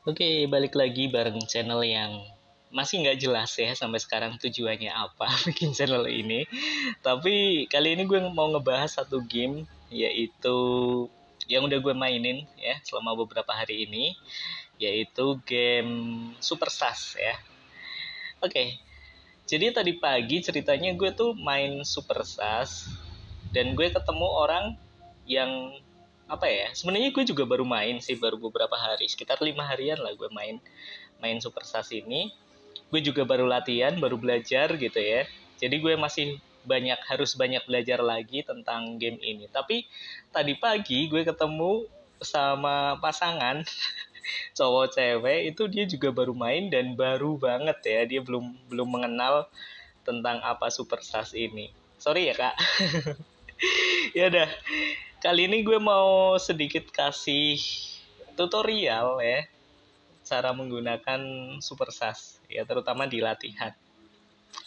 Oke, balik lagi bareng channel yang masih nggak jelas ya sampai sekarang tujuannya apa bikin channel ini. Tapi kali ini gue mau ngebahas satu game, yaitu yang udah gue mainin ya selama beberapa hari ini, yaitu game Super Stars ya. Oke, jadi tadi pagi ceritanya gue tuh main Super Stars dan gue ketemu orang yang apa ya, sebenarnya gue juga baru main sih, baru beberapa hari, sekitar 5 harian lah gue main Superstars ini. Gue juga baru latihan, baru belajar gitu ya, jadi gue masih harus banyak belajar lagi tentang game ini. Tapi tadi pagi gue ketemu sama pasangan cowok cewek itu, dia juga baru main dan baru banget ya, dia belum belum mengenal tentang apa Superstars ini. Sorry ya kak. Ya udah, kali ini gue mau sedikit kasih tutorial ya, cara menggunakan Superstars ya, terutama di latihan.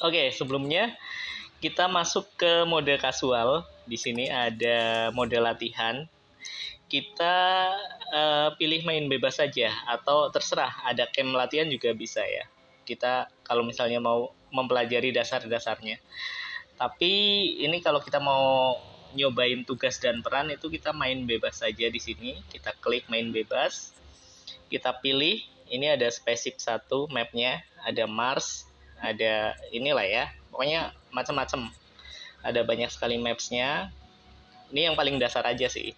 Oke, sebelumnya kita masuk ke mode kasual. Di sini ada mode latihan. Kita pilih main bebas saja atau terserah, ada camp latihan juga bisa ya. Kita kalau misalnya mau mempelajari dasar-dasarnya. Tapi ini kalau kita mau nyobain tugas dan peran, itu kita main bebas saja di sini. Kita klik main bebas. Kita pilih, ini ada spaceship 1 mapnya, ada Mars, ada inilah ya. Pokoknya macam-macam. Ada banyak sekali mapsnya. Ini yang paling dasar aja sih.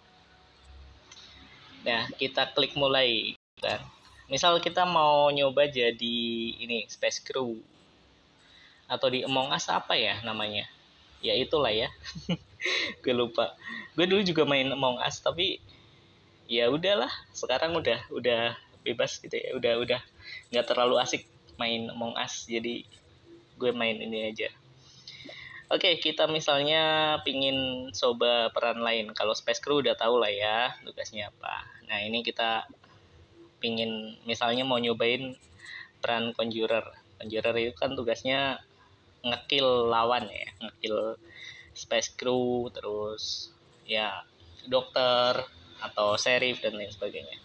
Nah, kita klik mulai kan. Misal kita mau nyoba jadi ini Space Crew, atau di Among Us apa ya namanya? Ya itulah ya. Gue lupa. Gue dulu juga main Among Us, tapi ya udahlah, sekarang udah bebas gitu ya. Udah nggak terlalu asik main Among Us, jadi gue main ini aja. Oke, kita misalnya pingin coba peran lain. Kalau Space Crew udah tahu lah ya tugasnya apa. Nah, ini kita pingin misalnya mau nyobain peran Conjurer. Conjurer itu kan tugasnya ngekill lawan ya, ngekill Space Crew, terus ya dokter atau sheriff dan lain sebagainya.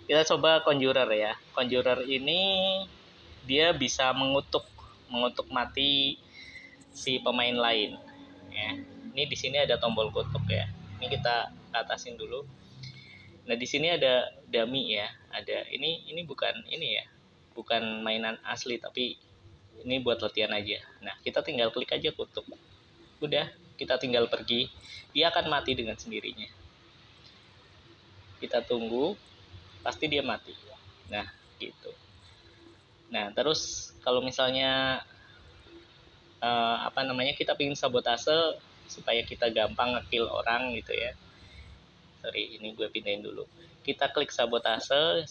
Kita coba Conjurer ya. Conjurer ini dia bisa mengutuk mati si pemain lain ya. Ini di sini ada tombol kutuk ya. Ini kita atasin dulu. Nah, di sini ada dummy ya. Ada ini bukan ini ya. Bukan mainan asli, tapi ini buat latihan aja. Nah, kita tinggal klik aja kutuk. Udah, kita tinggal pergi. Dia akan mati dengan sendirinya. Kita tunggu, pasti dia mati. Nah, gitu. Nah, terus kalau misalnya kita pingin sabotase supaya kita gampang ngekill orang gitu ya. Sorry, ini gue pindahin dulu. Kita klik sabotase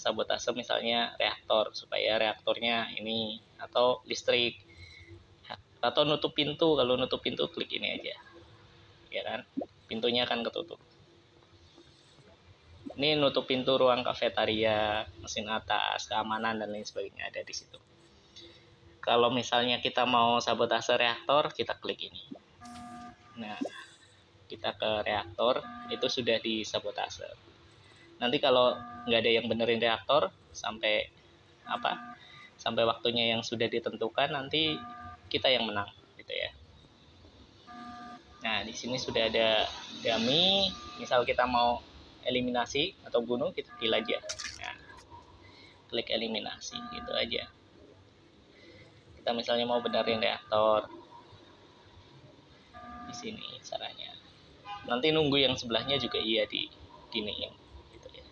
misalnya reaktor, supaya reaktornya ini, atau listrik, atau nutup pintu. Kalau nutup pintu klik ini aja, ya kan, pintunya akan ketutup. Ini nutup pintu ruang kafetaria, mesin atas, keamanan dan lain sebagainya ada di situ. Kalau misalnya kita mau sabotase reaktor, kita klik ini. Nah, kita ke reaktor, itu sudah disabotase. Nanti kalau nggak ada yang benerin reaktor sampai waktunya yang sudah ditentukan, nanti kita yang menang gitu ya. Nah, di sini sudah ada dummy. Misal kita mau eliminasi atau bunuh, kita kill aja. Nah, klik eliminasi gitu aja. Kita misalnya mau benerin reaktor, di sini caranya. Nanti nunggu yang sebelahnya juga iya di giniin gitu ya.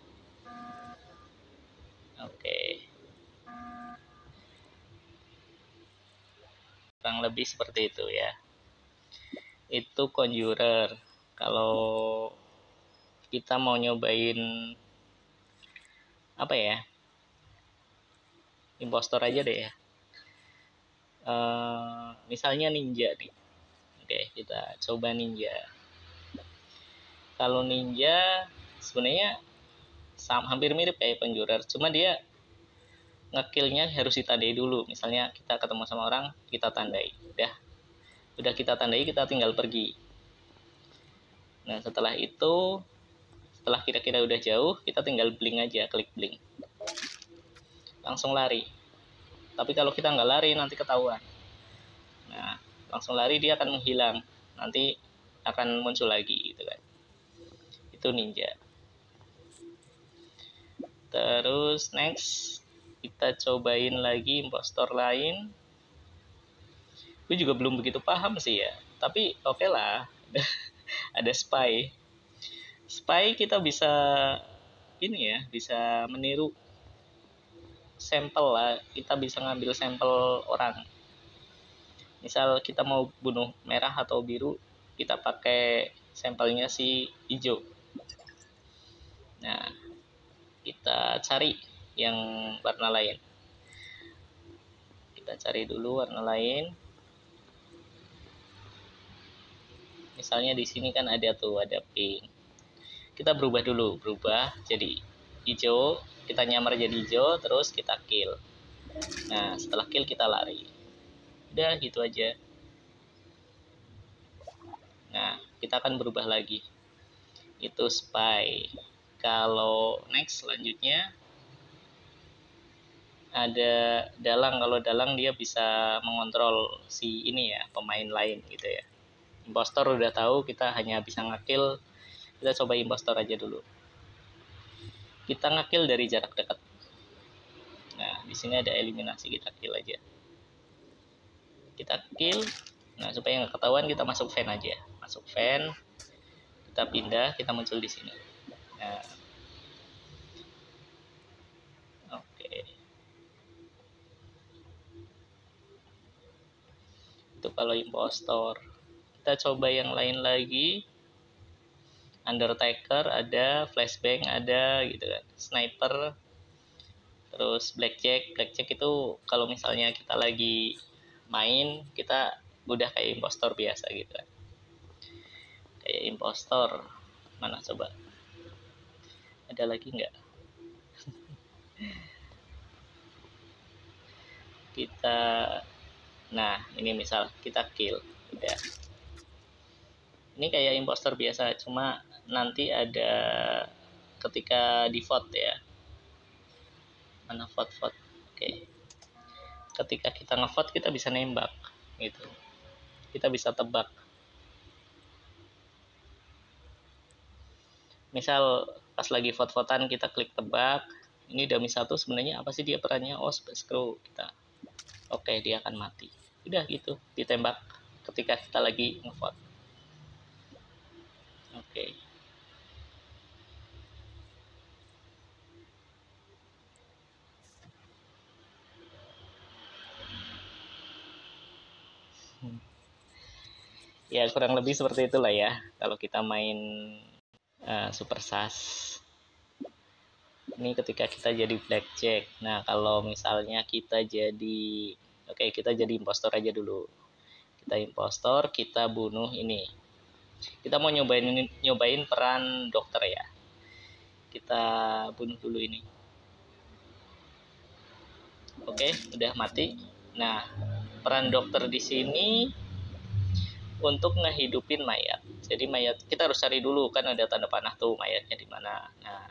Oke. Kurang lebih seperti itu ya. Itu Conjurer. Kalau kita mau nyobain apa ya, impostor aja deh ya. Misalnya ninja nih. Oke, kita coba ninja. Kalau ninja sebenarnya hampir mirip kayak Conjurer, cuma dia ngekillnya harus ditandai dulu. Misalnya kita ketemu sama orang, kita tandai. Udah kita tandai, kita tinggal pergi. Nah, setelah itu, setelah kira-kira udah jauh, kita tinggal blink aja, klik blink. langsung lari. Tapi kalau kita nggak lari nanti ketahuan. Nah, langsung lari dia akan menghilang, nanti akan muncul lagi gitu kan. Itu ninja. Terus next kita cobain lagi impostor lain. Gue juga belum begitu paham sih ya, tapi oke lah. Ada spy. Spy kita bisa ini ya, bisa meniru sampel lah. Kita bisa ngambil sampel orang. Misal kita mau bunuh merah atau biru, kita pakai sampelnya si hijau. Nah, kita cari yang warna lain. Kita cari dulu warna lain. Misalnya di sini kan ada pink. Kita berubah dulu, berubah jadi hijau, kita nyamar jadi hijau, terus kita kill. Nah, setelah kill kita lari. Udah gitu aja. Nah, kita akan berubah lagi. Itu spy. Kalau next selanjutnya ada dalang. Kalau dalang dia bisa mengontrol si ini ya, pemain lain gitu ya. Impostor udah tahu kita hanya bisa ngekill. Kita coba impostor aja dulu. Kita ngekill dari jarak dekat. Nah, di sini ada eliminasi, kita kill aja. Kita kill. Nah, supaya nggak ketahuan kita masuk fan aja. Masuk fan. Kita pindah, kita muncul di sini. Nah, oke. Itu kalau impostor. Kita coba yang lain lagi. Undertaker ada, flashbang ada gitu kan. Sniper. Terus blackjack itu kalau misalnya kita lagi main, kita udah kayak impostor biasa gitu kan. Kayak impostor. Mana coba? Ada lagi nggak? Kita, nah ini misal kita kill, udah. Ini kayak impostor biasa, cuma nanti ada ketika di vote ya. Mana vote? Oke. Ketika kita ngevote kita bisa nembak gitu. Kita bisa tebak. Misal pas lagi vote-votan kita klik tebak, ini dummy 1 sebenarnya apa sih dia perannya? Oh, screw kita. Oke, dia akan mati. Udah gitu, ditembak ketika kita lagi ngevote. Oke. Ya kurang lebih seperti itulah ya kalau kita main Super SAS. Ini ketika kita jadi blackjack. Nah, kalau misalnya kita jadi kita jadi impostor aja dulu. Kita impostor, kita bunuh ini. Kita mau nyobain peran dokter ya. Kita bunuh dulu ini. Oke, udah mati. Nah, peran dokter di sini untuk ngehidupin mayat. Jadi mayat kita harus cari dulu, kan ada tanda panah tuh mayatnya di mana. Nah,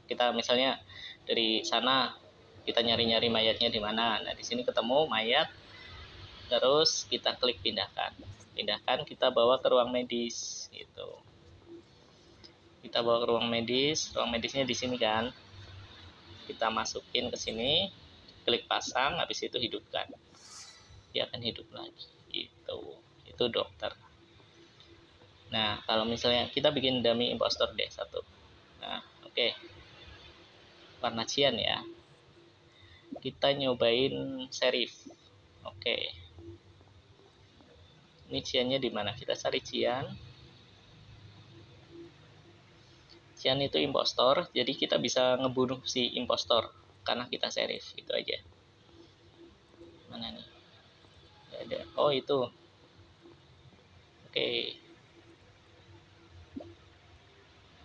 kita misalnya dari sana kita nyari-nyari mayatnya di mana. Nah, di sini ketemu mayat, terus kita klik pindahkan. Pindahkan, kita bawa ke ruang medis gitu. Kita bawa ke ruang medisnya di sini kan. Kita masukin ke sini, klik pasang, habis itu hidupkan. Dia akan hidup lagi gitu. Itu dokter. Nah, kalau misalnya kita bikin dummy impostor deh satu. Nah, oke. Warna cian ya. Kita nyobain serif. Oke. Ini ciannya di mana? Kita cari cian. Cian itu impostor, jadi kita bisa ngebunuh si impostor karena kita serif, itu aja. Mana nih? Gak ada. Oh, itu. Oke.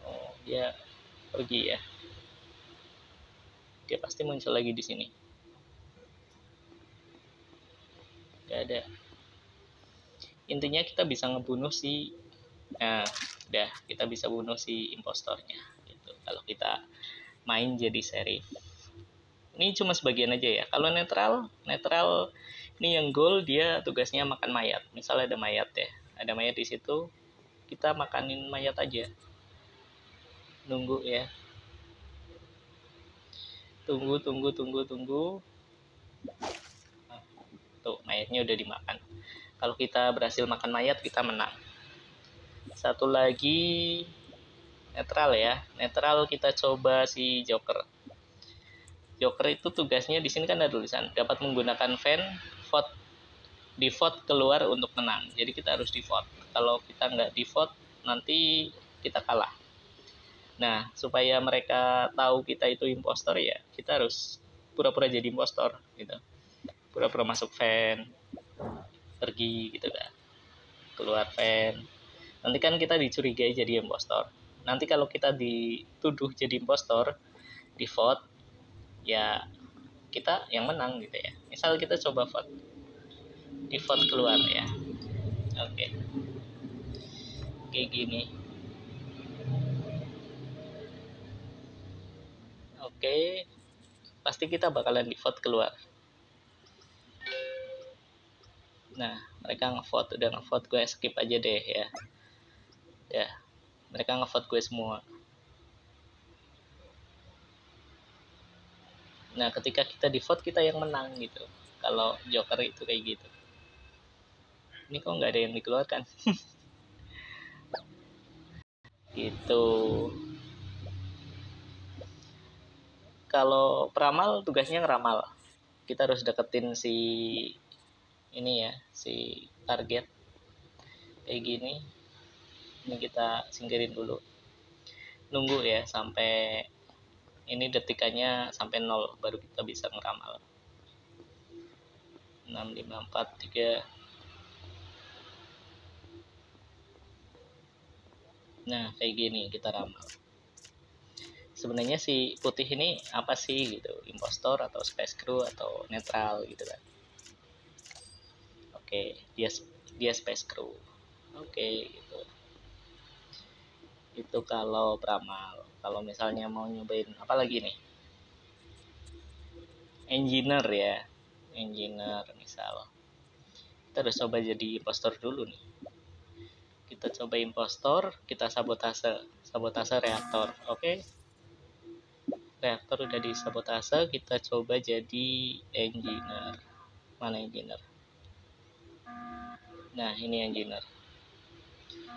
Oh, dia pergi ya. Dia pasti muncul lagi di sini. Gak ada. Intinya kita bisa ngebunuh si udah, kita bisa bunuh si impostornya gitu. Kalau kita main jadi serif. Ini cuma sebagian aja ya. Kalau netral ini yang goal dia tugasnya makan mayat. Misal ada mayat ya, ada mayat di situ, kita makanin mayat aja. Nunggu ya. Tunggu. Tuh, mayatnya udah dimakan. Kalau kita berhasil makan mayat, kita menang. Satu lagi netral ya. Netral kita coba si Joker. Joker itu tugasnya di sini kan ada tulisan dapat menggunakan vote di vote keluar untuk menang. Jadi kita harus di vote. Kalau kita nggak di vote, nanti kita kalah. Nah, supaya mereka tahu kita itu impostor ya, kita harus pura-pura jadi impostor gitu. Pura-pura masuk fan, pergi gitu kan. Keluar fan. Nanti kan kita dicurigai jadi impostor. Nanti kalau kita dituduh jadi impostor, di vote, ya kita yang menang gitu ya. Misal kita coba vote, di vote keluar ya. Oke. Kayak gini. Oke. Pasti kita bakalan di vote keluar. Nah, mereka ngevote, udah ngevote, gue skip aja deh ya. Ya, mereka ngevote gue semua. Nah, ketika kita di vote, kita yang menang gitu. Kalau Joker itu kayak gitu. Ini kok nggak ada yang dikeluarkan? Gitu. Kalau peramal tugasnya ngeramal. Kita harus deketin si ini ya, si target. Kayak gini. Ini kita singkirin dulu. Nunggu ya sampai ini detikannya sampai 0 baru kita bisa ngeramal. 6, 5, 4, 3. Nah, kayak gini kita ramal. Sebenarnya si putih ini apa sih gitu? Impostor atau space crew atau netral gitu kan. Oke, dia space crew. Oke, gitu. Itu kalau peramal. Kalau misalnya mau nyobain apa lagi nih? Engineer ya. Engineer misal. Kita harus coba jadi impostor dulu nih. Kita coba impostor, kita sabotase reaktor. Oke. Reaktor udah disabotase, kita coba jadi engineer. Mana engineer? Nah, ini engineer.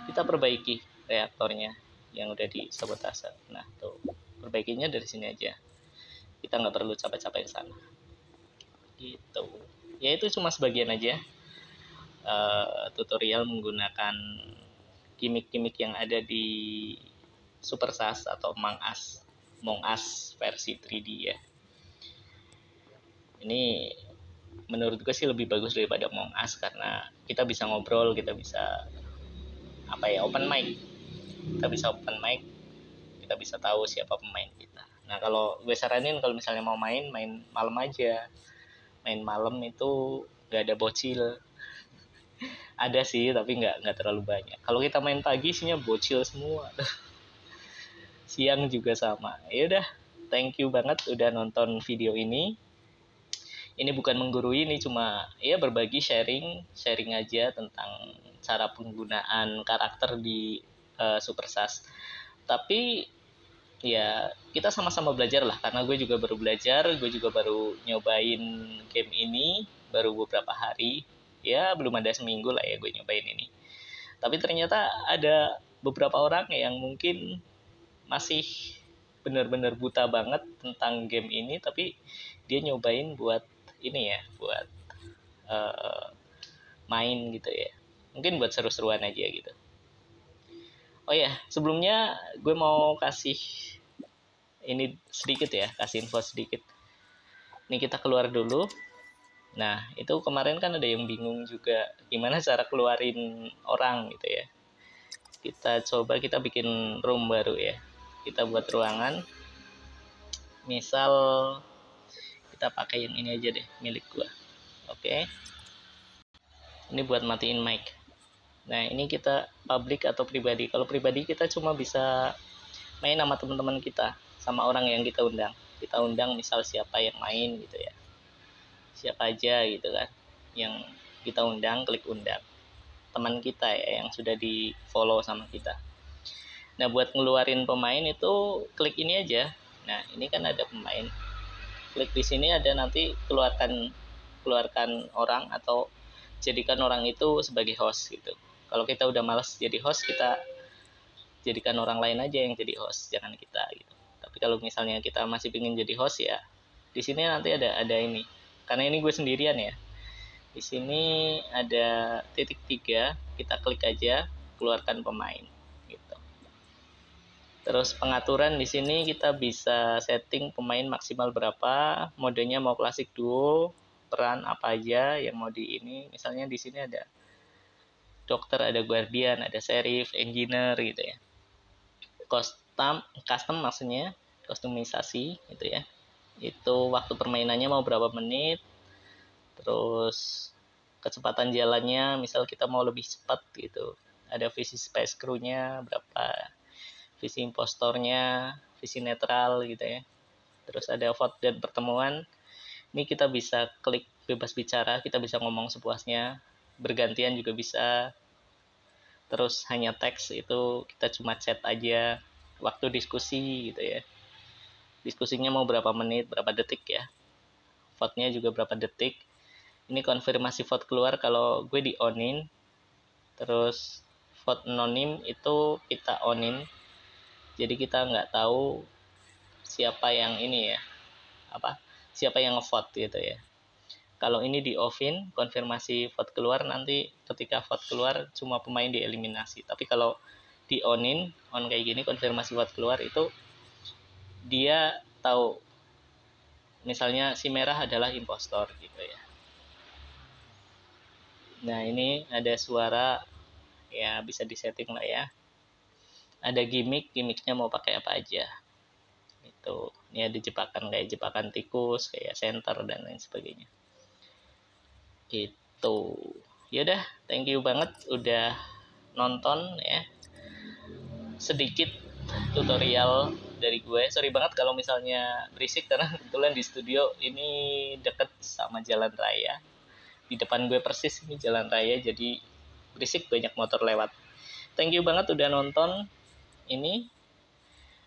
Kita perbaiki reaktornya yang udah disabotase. Nah, tuh. Perbaikinya dari sini aja. Kita nggak perlu capek-capek ke sana. Gitu. Ya itu cuma sebagian aja. Tutorial menggunakan gimmick-gimmick yang ada di Super SAS atau Among Us versi 3D ya. Ini menurut gue sih lebih bagus daripada Among Us karena kita bisa ngobrol, kita bisa open mic. Kita bisa open mic, kita bisa tahu siapa pemain kita. Nah, kalau gue saranin kalau misalnya mau main malam aja. Main malam itu nggak ada bocil. Ada sih tapi nggak terlalu banyak. Kalau kita main pagi isinya bocil semua. Siang juga sama. Ya udah, thank you banget udah nonton video ini. Ini bukan menggurui, ini cuma ya berbagi sharing aja tentang cara penggunaan karakter di Super SAS. Tapi ya kita sama-sama belajar lah karena gue juga baru belajar, gue juga baru nyobain game ini baru beberapa hari. Ya belum ada seminggu lah ya gue nyobain ini. Tapi ternyata ada beberapa orang yang mungkin masih benar-benar buta banget tentang game ini, tapi dia nyobain buat ini ya, buat main gitu ya. Mungkin buat seru-seruan aja gitu. Oh ya, sebelumnya gue mau kasih ini sedikit ya, kasih info sedikit. Ini kita keluar dulu. Nah, itu kemarin kan ada yang bingung juga gimana cara keluarin orang gitu ya. Kita bikin room baru ya. Kita buat ruangan. Misal kita pakai yang ini aja deh, milik gua. Oke. Ini buat matiin mic. Nah, ini kita public atau pribadi. Kalau pribadi kita cuma bisa main sama teman-teman kita, sama orang yang kita undang. kita undang misal siapa yang main gitu ya, siapa aja gitu kan yang kita undang, klik undang teman kita ya yang sudah di follow sama kita. Nah buat ngeluarin pemain itu klik ini aja. Nah ini kan ada pemain, klik di sini ada nanti keluarkan orang atau jadikan orang itu sebagai host gitu. Kalau kita udah malas jadi host, kita jadikan orang lain aja yang jadi host, jangan kita gitu. Tapi kalau misalnya kita masih ingin jadi host ya di sini nanti ada ini, karena ini gue sendirian ya, di sini ada titik 3, kita klik aja keluarkan pemain gitu. Terus pengaturan di sini kita bisa setting pemain maksimal berapa, modenya mau klasik duo, peran apa aja yang mau di ini. Misalnya di sini ada dokter, ada guardian, ada sheriff, engineer gitu ya. Custom maksudnya kostumisasi gitu ya. Itu waktu permainannya mau berapa menit, terus kecepatan jalannya, misal kita mau lebih cepat gitu, ada visi space crew-nya berapa, visi impostornya, visi netral gitu ya. Terus ada vote dan pertemuan, ini kita bisa klik bebas bicara, kita bisa ngomong sepuasnya, bergantian juga bisa. Terus hanya teks itu kita cuma chat aja. Waktu diskusi gitu ya, diskusinya mau berapa menit, berapa detik ya, vote-nya juga berapa detik. Ini konfirmasi vote keluar kalau gue di onin. Terus vote anonim itu kita onin, jadi kita nggak tahu siapa yang ini ya, siapa yang ngevote gitu ya. Kalau ini di offin, konfirmasi vote keluar, nanti ketika vote keluar cuma pemain dieliminasi. Tapi kalau di onin, on kayak gini, konfirmasi vote keluar itu dia tahu misalnya si merah adalah impostor gitu ya. Nah ini ada suara ya, bisa disetting lah ya. Ada gimmicknya mau pakai apa aja itu. Ini ada jebakan kayak jebakan tikus, kayak center dan lain sebagainya gitu. Yaudah, thank you banget udah nonton ya, sedikit tutorial dari gue. Sorry banget kalau misalnya berisik, karena kebetulan di studio ini deket sama jalan raya, di depan gue persis ini jalan raya, jadi berisik, banyak motor lewat. Thank you banget udah nonton ini.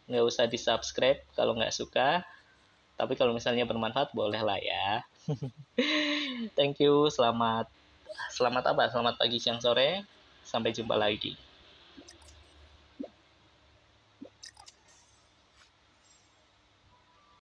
Nggak usah di subscribe kalau nggak suka, tapi kalau misalnya bermanfaat boleh lah ya. Thank you, selamat pagi, siang, sore, sampai jumpa lagi.